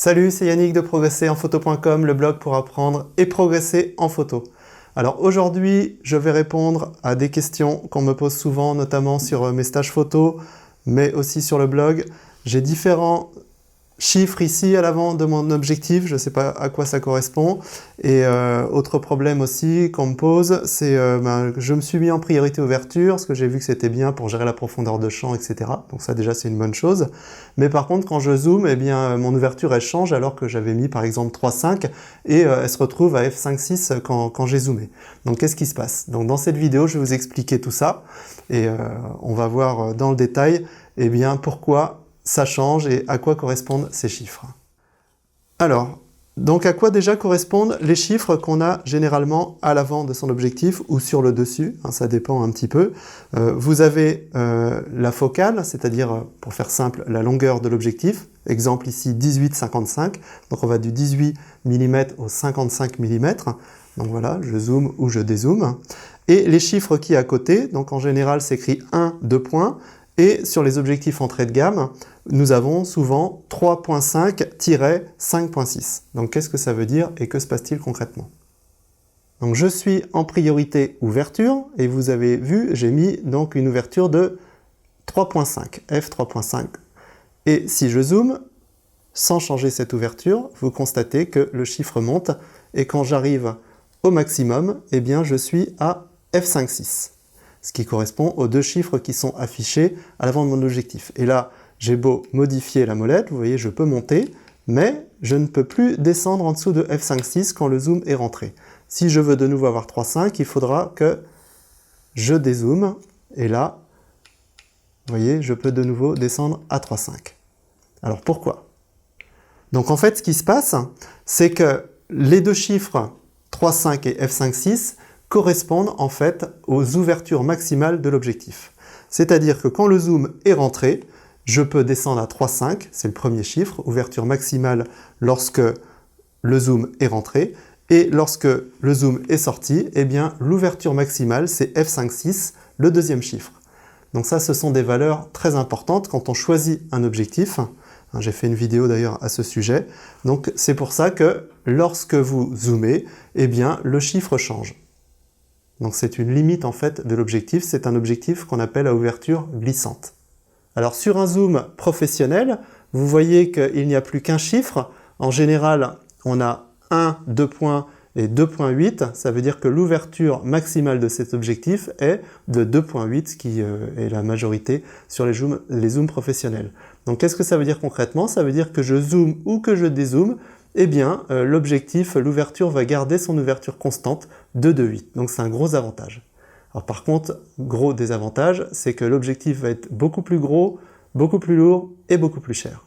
Salut, c'est Yannick de progresserenphoto.com, le blog pour apprendre et progresser en photo. Alors aujourd'hui, je vais répondre à des questions qu'on me pose souvent, notamment sur mes stages photo, mais aussi sur le blog. J'ai différents chiffres ici à l'avant de mon objectif, je ne sais pas à quoi ça correspond. Et autre problème aussi qu'on me pose, c'est je me suis mis en priorité ouverture, parce que j'ai vu que c'était bien pour gérer la profondeur de champ, etc. Donc ça déjà c'est une bonne chose. Mais par contre quand je zoome, eh bien mon ouverture elle change alors que j'avais mis par exemple 3.5 et elle se retrouve à f5.6 quand j'ai zoomé. Donc qu'est-ce qui se passe? Donc dans cette vidéo je vais vous expliquer tout ça et on va voir dans le détail eh bien pourquoi ça change et à quoi correspondent ces chiffres. Alors, donc à quoi déjà correspondent les chiffres qu'on a généralement à l'avant de son objectif ou sur le dessus, hein, ça dépend un petit peu. Vous avez la focale, c'est-à-dire, pour faire simple, la longueur de l'objectif. Exemple ici 18-55, donc on va du 18 mm au 55 mm. Donc voilà, je zoome ou je dézoome. Et les chiffres qui à côté, donc en général c'est écrit 1, 2 points. Et sur les objectifs entrée de gamme, nous avons souvent 3.5-5.6. Donc qu'est-ce que ça veut dire et que se passe-t-il concrètement? Donc je suis en priorité ouverture et vous avez vu, j'ai mis donc une ouverture de 3.5, f3.5. Et si je zoome, sans changer cette ouverture, vous constatez que le chiffre monte et quand j'arrive au maximum, eh bien je suis à f5.6. Ce qui correspond aux deux chiffres qui sont affichés à l'avant de mon objectif. Et là, j'ai beau modifier la molette, vous voyez, je peux monter, mais je ne peux plus descendre en dessous de f5.6 quand le zoom est rentré. Si je veux de nouveau avoir 3.5, il faudra que je dézoome, et là, vous voyez, je peux de nouveau descendre à 3.5. Alors pourquoi? Donc en fait, ce qui se passe, c'est que les deux chiffres 3.5 et f5.6 correspondent en fait aux ouvertures maximales de l'objectif. C'est-à-dire que quand le zoom est rentré, je peux descendre à 3.5, c'est le premier chiffre, ouverture maximale lorsque le zoom est rentré, et lorsque le zoom est sorti, eh bien l'ouverture maximale c'est f5.6, le deuxième chiffre. Donc ça, ce sont des valeurs très importantes quand on choisit un objectif. J'ai fait une vidéo d'ailleurs à ce sujet. Donc c'est pour ça que lorsque vous zoomez, eh bien le chiffre change. Donc c'est une limite en fait de l'objectif, c'est un objectif qu'on appelle à ouverture glissante. Alors sur un zoom professionnel, vous voyez qu'il n'y a plus qu'un chiffre. En général, on a 1, 2 points et 2.8. Ça veut dire que l'ouverture maximale de cet objectif est de 2.8, ce qui est la majorité sur les zooms professionnels. Donc qu'est-ce que ça veut dire concrètement? Ça veut dire que je zoome ou que je dézoome, eh bien, l'objectif, l'ouverture va garder son ouverture constante de 2.8. Donc c'est un gros avantage. Alors par contre, gros désavantage, c'est que l'objectif va être beaucoup plus gros, beaucoup plus lourd et beaucoup plus cher.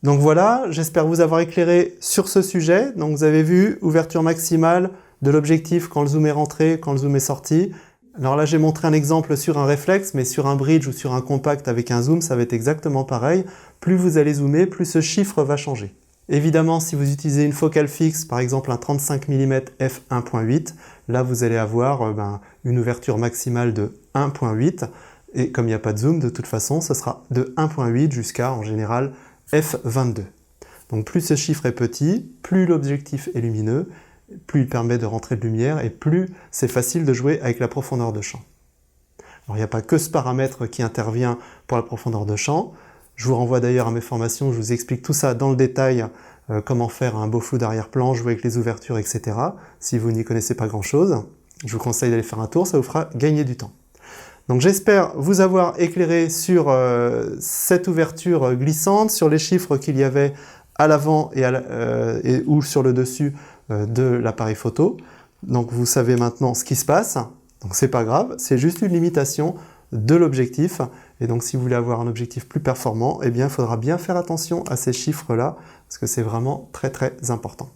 Donc voilà, j'espère vous avoir éclairé sur ce sujet. Donc vous avez vu, ouverture maximale de l'objectif quand le zoom est rentré, quand le zoom est sorti. Alors là, j'ai montré un exemple sur un réflexe, mais sur un bridge ou sur un compact avec un zoom, ça va être exactement pareil. Plus vous allez zoomer, plus ce chiffre va changer. Évidemment, si vous utilisez une focale fixe, par exemple un 35 mm f1.8, là vous allez avoir une ouverture maximale de 1.8, et comme il n'y a pas de zoom, de toute façon, ce sera de 1.8 jusqu'à, en général, f22. Donc plus ce chiffre est petit, plus l'objectif est lumineux, plus il permet de rentrer de lumière, et plus c'est facile de jouer avec la profondeur de champ. Alors il n'y a pas que ce paramètre qui intervient pour la profondeur de champ. Je vous renvoie d'ailleurs à mes formations, je vous explique tout ça dans le détail, comment faire un beau flou d'arrière-plan, jouer avec les ouvertures, etc. Si vous n'y connaissez pas grand-chose, je vous conseille d'aller faire un tour, ça vous fera gagner du temps. Donc j'espère vous avoir éclairé sur cette ouverture glissante, sur les chiffres qu'il y avait à l'avant ou sur le dessus de l'appareil photo. Donc vous savez maintenant ce qui se passe, donc c'est pas grave, c'est juste une limitation de l'objectif. Et donc si vous voulez avoir un objectif plus performant, eh bien il faudra bien faire attention à ces chiffres-là, parce que c'est vraiment très très important.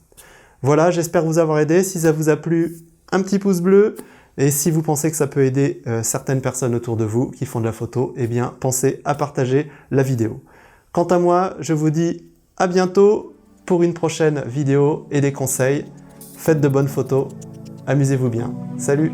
Voilà, j'espère vous avoir aidé. Si ça vous a plu, un petit pouce bleu. Et si vous pensez que ça peut aider certaines personnes autour de vous qui font de la photo, eh bien pensez à partager la vidéo. Quant à moi, je vous dis à bientôt pour une prochaine vidéo et des conseils. Faites de bonnes photos, amusez-vous bien. Salut!